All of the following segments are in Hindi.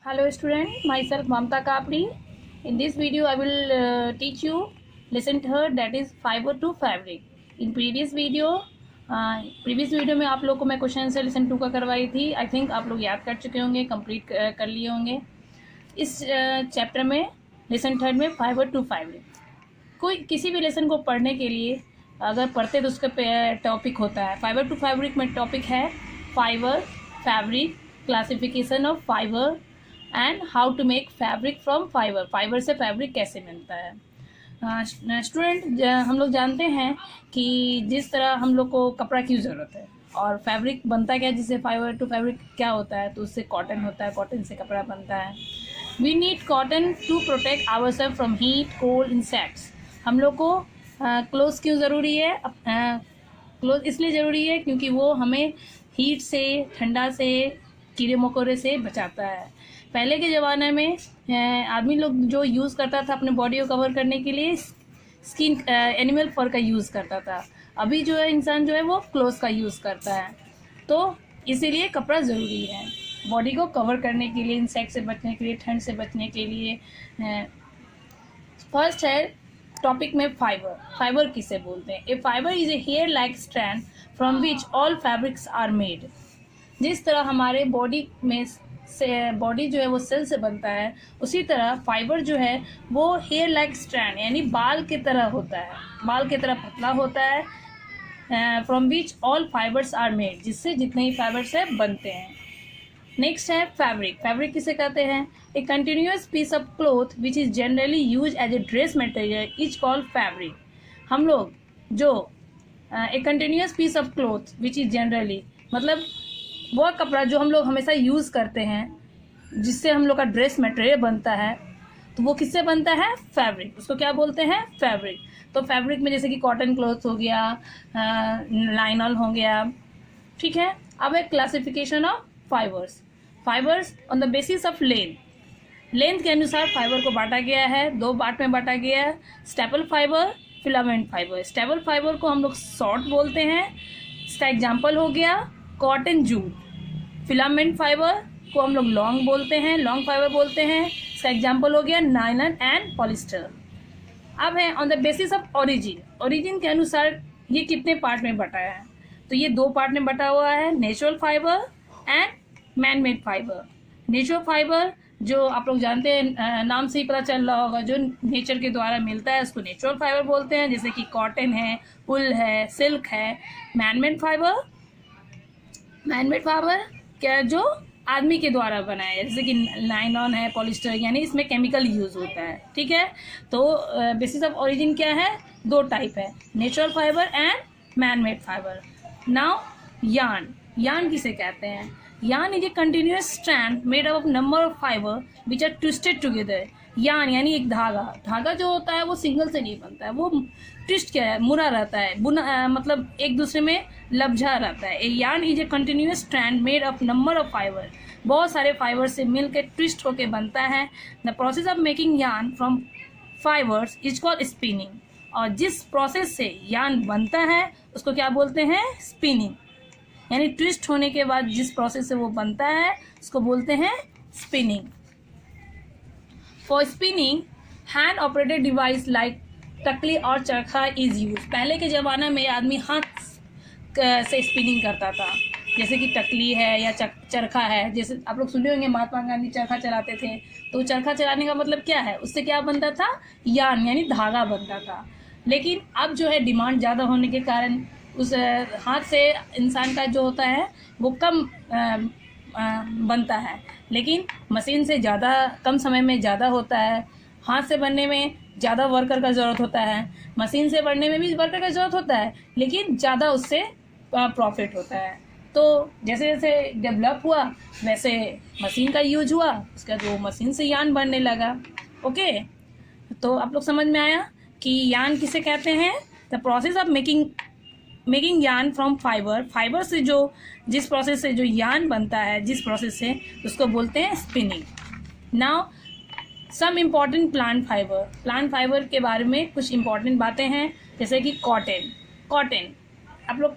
Hello student, myself Mamta Kapri. In this video I will teach you lesson third, that is fiber to fabric. In previous video में आप लोग को मैं क्वेश्चन आंसर लेसन 2 का करवाई थी. आई थिंक आप लोग याद कर चुके होंगे, कंप्लीट कर लिए होंगे. इस चैप्टर में लेसन थर्ड में फाइबर टू फैब्रिक. कोई किसी भी लेसन को पढ़ने के लिए अगर पढ़ते तो उसका टॉपिक होता है. फाइबर टू फैब्रिक में टॉपिक है fibre, fabric, classification of fibre and how to make fabric from fibre. Fibre से फैब्रिक कैसे मिलता है. स्टूडेंट, हम लोग जानते हैं कि जिस तरह हम लोग को कपड़ा की ज़रूरत है और फैब्रिक बनता क्या है, जिससे फाइबर टू फैब्रिक क्या होता है, तो उससे कॉटन होता है, कॉटन से कपड़ा बनता है. We need cotton to protect our self from heat, cold, insects. हम लोग को क्लोथ्स क्यों ज़रूरी है? क्लोथ इसलिए ज़रूरी है क्योंकि वो हमें हीट से, ठंडा से, कीड़े मकोड़े से बचाता है. पहले के ज़माने में आदमी लोग जो यूज़ करता था अपने बॉडी को कवर करने के लिए स्किन, एनिमल फर का यूज़ करता था. अभी जो है इंसान जो है वो क्लोथ्स का यूज़ करता है. तो इसीलिए कपड़ा ज़रूरी है बॉडी को कवर करने के लिए, इंसेक्ट से बचने के लिए, ठंड से बचने के लिए. फर्स्ट है टॉपिक में फाइबर. फाइबर किसे बोलते हैं? A fibre is a hair like strand from which all fabrics are made. जिस तरह हमारे बॉडी में से बॉडी जो है वो सेल से बनता है, उसी तरह फाइबर जो है वो हेयर लाइक स्ट्रैंड यानी बाल की तरह होता है, बाल की तरह पतला होता है. From which all fibres are made, जिससे जितने ही फाइबर्स है बनते हैं. नेक्स्ट है फैब्रिक. फैब्रिक किसे कहते हैं? A continuous piece of cloth which is generally use as a dress material is called fabric. हम लोग जो a continuous piece of cloth which is generally मतलब वो कपड़ा जो हम लोग हमेशा यूज़ करते हैं, जिससे हम लोग का ड्रेस मटेरियल बनता है, तो वो किससे बनता है? फैब्रिक. उसको क्या बोलते हैं? फैब्रिक. तो फैब्रिक में जैसे कि कॉटन क्लॉथ हो गया, लाइनॉल हो गया. ठीक है. अब है classification of fibres. Fibres on the basis of length. Length के अनुसार फाइबर को बांटा गया है, 2 पार्ट में बांटा गया है. Staple fibre, filament fibre. Staple fibre को हम लोग शॉर्ट बोलते हैं. इसका एग्जाम्पल हो गया कॉटन जूट. फिलामेंट फाइबर को हम लोग लॉन्ग बोलते हैं, लॉन्ग फाइबर बोलते हैं. इसका एग्जाम्पल हो गया नायलॉन एंड पॉलिस्टर. अब है on the basis of origin. Origin के अनुसार ये कितने पार्ट में बटा है? तो ये 2 पार्ट में बटा हुआ है, natural fibre and man made fibre. Natural fibre जो आप लोग जानते हैं, नाम से ही पता चल रहा होगा, जो नेचर के द्वारा मिलता है उसको नेचुरल फाइबर बोलते हैं, जैसे कि कॉटन है, वुल है, सिल्क है. मैन मेड फाइबर क्या जो आदमी के द्वारा बनाया है, जैसे कि नायलॉन है, पॉलिस्टर, यानी इसमें केमिकल यूज होता है. ठीक है. तो बेसिस ऑफ ओरिजिन क्या है? 2 टाइप है, natural fibre and man made fibre. Now yarn. Yarn किसे कहते हैं? Yarn is a continuous strand made of number of fibre which are twisted together. Yarn यानी एक धागा. धागा जो होता है वो सिंगल से नहीं बनता है, वो ट्विस्ट क्या है, मुड़ा रहता है, बुना मतलब एक दूसरे में लपझा रहता है. A yarn is a continuous strand made of number of fibre. बहुत सारे फाइबर से मिलकर ट्विस्ट होकर बनता है. The process of making yarn from fibres is called spinning. और जिस प्रोसेस से यार्न बनता है उसको क्या बोलते हैं? स्पिनिंग. यानी ट्विस्ट होने के बाद जिस प्रोसेस से वो बनता है उसको बोलते हैं spinning. For spinning hand operated device like takli और चरखा इज यूज. पहले के ज़माने में आदमी हाथ से स्पिनिंग करता था, जैसे कि टकली है या चरखा है. जैसे आप लोग सुने होंगे महात्मा गांधी चरखा चलाते थे. तो चरखा चलाने का मतलब क्या है? उससे क्या बनता था? यार्न यानी धागा बनता था. लेकिन अब जो है डिमांड ज़्यादा होने के कारण उस हाथ से इंसान का जो होता है वो कम बनता है, लेकिन मशीन से ज़्यादा, कम समय में ज़्यादा होता है. हाथ से बनने में ज़्यादा वर्कर का ज़रूरत होता है, मशीन से बनने में भी वर्कर का ज़रूरत होता है, लेकिन ज़्यादा उससे प्रॉफिट होता है. तो जैसे जैसे डेवलप हुआ वैसे मशीन का यूज हुआ, उसके बाद वो मशीन से यार्न बनने लगा. ओके. तो आप लोग समझ में आया कि यार्न किसे कहते हैं? The process of making yarn from fibre. Fibre से जो जिस प्रोसेस से जो यार्न बनता है, जिस प्रोसेस से, उसको बोलते हैं spinning. Now some important plant fibre. Plant fibre के बारे में कुछ इम्पॉर्टेंट बातें हैं, जैसे कि कॉटन. कॉटन आप लोग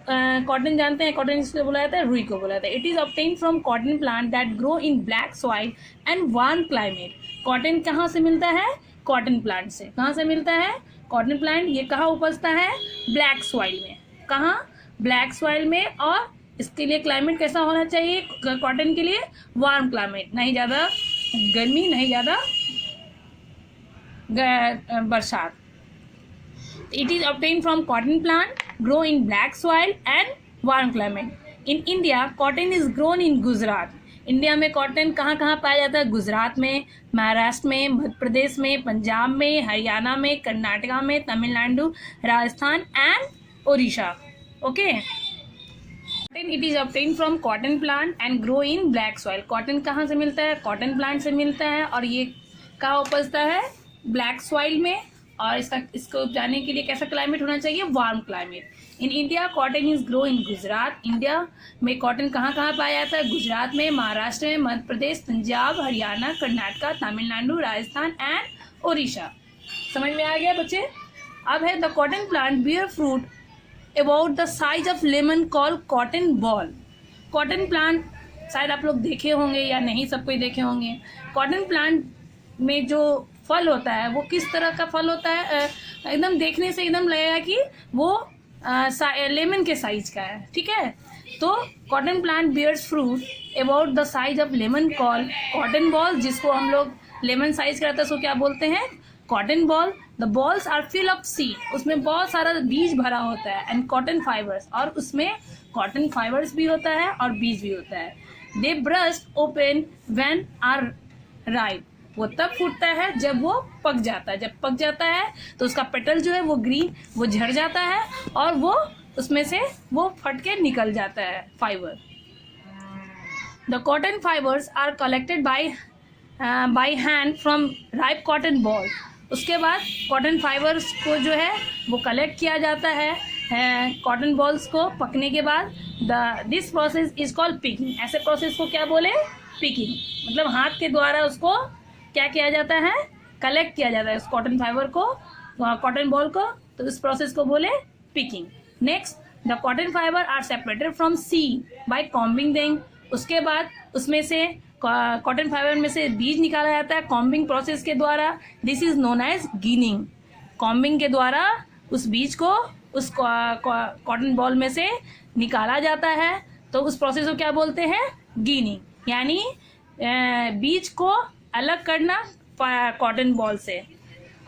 कॉटन जानते हैं, कॉटन इसको बोला जाता है, रुई को बोला जाता है। It is obtain from cotton plant that grow in black soil and warm climate. Cotton कहाँ से मिलता है? कॉटन प्लांट से। कहाँ से मिलता है? Cotton plant. ये कहाँ उपजता है? ब्लैक सॉइल में। कहाँ? ब्लैक सॉइल में। और इसके लिए क्लाइमेट कैसा होना चाहिए कॉटन के लिए? वार्म क्लाइमेट, नहीं ज़्यादा गर्मी नहीं ज़्यादा बरसात। It is obtained from cotton plant, grow in black soil and warm climate. In India, cotton is grown in Gujarat. India में कॉटन कहाँ कहाँ पाया जाता है? गुजरात में, महाराष्ट्र में, मध्य प्रदेश में, पंजाब में, हरियाणा में, कर्नाटका में, Tamil Nadu, Rajasthan and Odisha. Okay. Cotton it is obtain from cotton plant and grow in black soil. Cotton कहाँ से मिलता है? कॉटन प्लांट से मिलता है और ये कहाँ उपजता है? ब्लैक सॉइल में। और इसको उपजाने के लिए कैसा क्लाइमेट होना चाहिए? Warm climate. In India cotton is grow in Gujarat. India में कॉटन कहाँ कहाँ पाया जाता है? गुजरात में, महाराष्ट्र में, मध्य प्रदेश, पंजाब, हरियाणा, कर्नाटका, तमिलनाडु, राजस्थान एंड ओडिशा। समझ में आ गया बच्चे? अब है the cotton plant bear fruit about the size of lemon call cotton boll. Cotton plant शायद आप लोग देखे होंगे या नहीं, सब कोई देखे होंगे। कॉटन प्लांट में जो फल होता है वो किस तरह का फल होता है? एकदम देखने से एकदम लगेगा कि वो लेमन के साइज का है। ठीक है। तो cotton plant bears fruit about the size of lemon call cotton boll, जिसको हम लोग लेमन साइज का रहता है उसको क्या बोलते हैं? Cotton boll. The bolls are fill of seed, उसमें बहुत सारा बीज भरा होता है, एंड कॉटन फाइबर्स, और उसमें कॉटन फाइबर्स भी होता है और बीज भी होता है। They burst open when are ripe, वो तब फूटता है जब वो पक जाता है। जब पक जाता है तो उसका पेटल जो है वो ग्रीन, वो झड़ जाता है और वो उसमें से वो फट के निकल जाता है fibre. The cotton fibres are collected by hand from ripe cotton boll. उसके बाद कॉटन फाइबर्स को जो है वो कलेक्ट किया जाता है कॉटन बॉल्स को पकने के बाद। This process is called picking. ऐसे प्रोसेस को क्या बोले? पिकिंग। मतलब हाथ के द्वारा उसको क्या किया जाता है? कलेक्ट किया जाता है उस कॉटन फाइबर को, कॉटन बॉल को, तो इस प्रोसेस को बोले picking. Next, the cotton fibre are separated from seed by combing them. उसके बाद उसमें से कॉटन फाइबर में से बीज निकाला जाता है कॉम्बिंग प्रोसेस के द्वारा। This is known as ginning. Combing के द्वारा उस बीज को उस कॉटन बॉल में से निकाला जाता है, तो उस प्रोसेस को क्या बोलते हैं? गिनिंग। यानी बीज को अलग करना कॉटन बॉल से।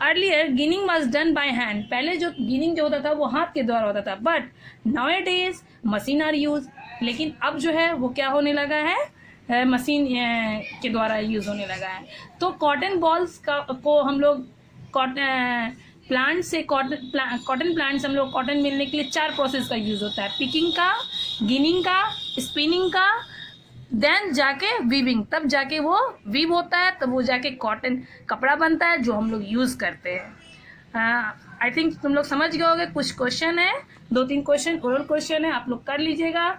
Earlier ginning was done by hand. पहले जो गिनिंग जो होता था वो हाथ के द्वारा होता था, but nowadays machine are use. लेकिन अब जो है वो क्या होने लगा है? मशीन के द्वारा यूज होने लगा है। तो कॉटन बॉल्स को हम लोग प्लांट से कॉटन प्लांट से हम लोग कॉटन मिलने के लिए 4 प्रोसेस का यूज होता है। पिकिंग का, गिनिंग का, स्पिनिंग का, देन जाके वीविंग। तब जाके वो वीव होता है, तब वो जाके कॉटन कपड़ा बनता है जो हम लोग यूज़ करते हैं। आई थिंक तुम लोग समझ गए होगे। कुछ क्वेश्चन है, 2-3 क्वेश्चन ओरल क्वेश्चन है, आप लोग कर लीजिएगा।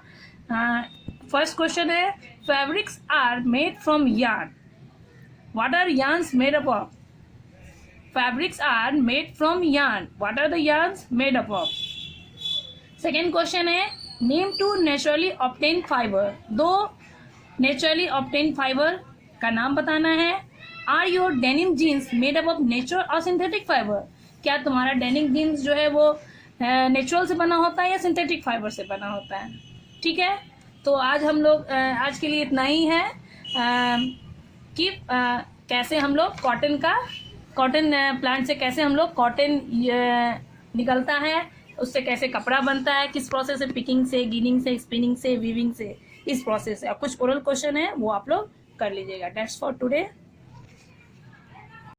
फर्स्ट क्वेश्चन है, fabrics are made from yarn. What are yarns made up of? Fabrics are made from yarn. What are the yarns made up of? Second question है, name 2 naturally obtain fibre. 2 naturally obtain fibre का नाम बताना है। Are your denim jeans made up of natural और सिंथेटिक फाइबर? क्या तुम्हारा डेनिम जीन्स जो है वो नेचुरल से बना होता है या सिंथेटिक फाइबर से बना होता है? ठीक है। तो आज हम लोग आज के लिए इतना ही है कि कैसे हम लोग कॉटन प्लांट से कैसे हम लोग कॉटन निकलता है, उससे कैसे कपड़ा बनता है, किस प्रोसेस से, पिकिंग से, गिनिंग से, स्पिनिंग से, वीविंग से, इस प्रोसेस से। और कुछ ओरल क्वेश्चन है वो आप लोग कर लीजिएगा। That's for today.